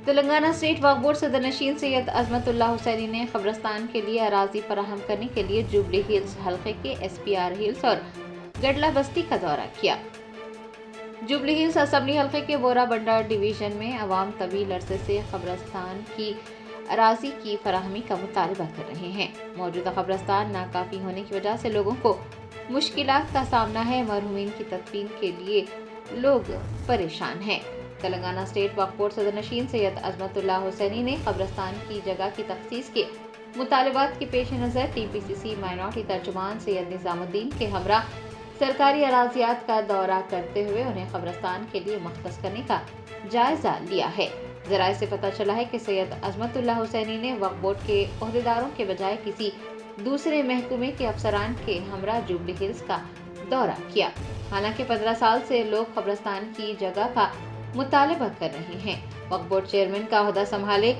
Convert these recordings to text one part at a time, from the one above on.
Telangana state وقف board صدر نشین سید عظمت اللہ حسینی نے قبرستان کے لیے اراضی فراہم کرنے کے لیے جوبلی ہلز حلقے کے SPR ہلز اور گڈلا بستی کا دورہ کیا۔ جوبلی ہلز اسمبلی حلقے کے بورا بنڈار ڈویژن میں عوام طویل عرصے سے قبرستان کی اراضی کی فراہمی کا مطالبہ کر رہے ہیں۔ موجودہ قبرستان ناکافی ہونے کی وجہ سے لوگوں کو مشکلات کا سامنا ہے۔ مرحومین کی تدفین کے لیے لوگ پریشان ہیں۔ تلنگانہ اسٹیٹ وقف بورڈ صدر نشین سید عظمت اللہ حسینی نے قبرستان کی جگہ کی تخصیص کے مطالبات کے پیش نظر TPCC مائنارٹی ترجمان سید نظام الدین کے ہمراہ سرکاری اراضیات کا دورہ کرتے ہوئے انہیں قبرستان کے لیے مختص کرنے کا جائزہ لیا ہے۔ ذرائع سے پتہ چلا ہے کہ سید عظمت اللہ حسینی نے وقف بورڈ کے عہدیداروں کے بجائے کسی دوسرے محکمے کے افسران کے ہمراہ جوبلی ہلز کا دورہ کیا۔ حالانکہ 15 سال سے لوگ قبرستان کی جگہ کا مطالبہ کر رہے ہیں۔ وقف بورڈ چیئرمین کا عہدہ سنبھالے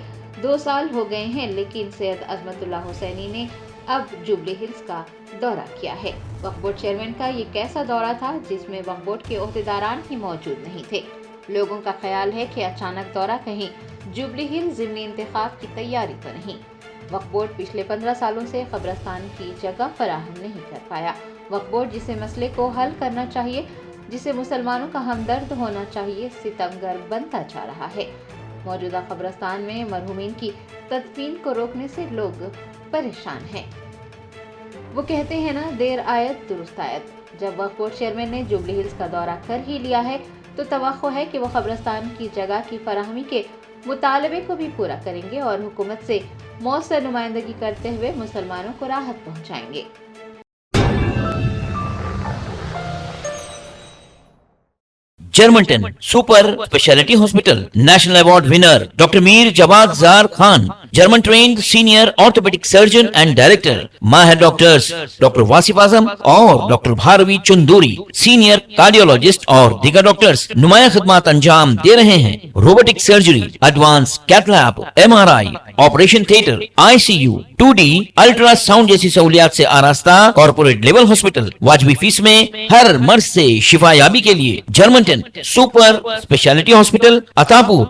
2 سال ہو گئے ہیں، لیکن سید عظمت اللہ حسینی نے اب جوبلی ہلز کا دورہ کیا ہے۔ وقف بورڈ چیئرمین کا یہ کیسا دورہ تھا جس میں وقف بورڈ کے عہدیداران ہی موجود نہیں تھے؟ لوگوں کا خیال ہے کہ اچانک دورہ کہیں جوبلی ہلز ضمنی انتخاب کی تیاری تو نہیں۔ وقف بورڈ پچھلے 15 سالوں سے قبرستان کی جگہ فراہم نہیں کر پایا۔ وقف بورڈ جسے مسئلے کو حل کرنا چاہیے، جسے مسلمانوں کا ہمدرد ہونا چاہیے، ستمگر بنتا جا رہا ہے۔ موجودہ قبرستان میں مرحومین کی تدفین کو روکنے سے لوگ پریشان ہیں۔ وہ کہتے ہیں نا، دیر آیت درست آیت۔ جب وقف بورڈ چیئرمین نے جوبلی ہلز کا دورہ کر ہی لیا ہے تو توقع ہے کہ وہ قبرستان کی جگہ کی فراہمی کے مطالبے کو بھی پورا کریں گے اور حکومت سے مؤثر نمائندگی کرتے ہوئے مسلمانوں کو راحت پہنچائیں گے۔ Germanten super speciality hospital national award winner doctor Mir Jawad Zar Khan, German trained senior orthopaedic surgeon and director, ماہر ڈاکٹرز ڈاکٹر واصف اعظم اور doctor Bharavi Chandori, senior cardiologist اور دیگر ڈاکٹرز نمایاں خدمات انجام دے رہے ہیں۔ Robotic surgery, advance cath lab, MRI، operation theatre, ICU، 2D ultrasound جیسی سہولیات سے آراستہ کارپوریٹ لیول ہاسپٹل، واجبی فیس میں ہر مرض سے شفا یابی کے لیے جرمنٹن سپر اسپیشلٹی ہاسپٹل، عطاپور۔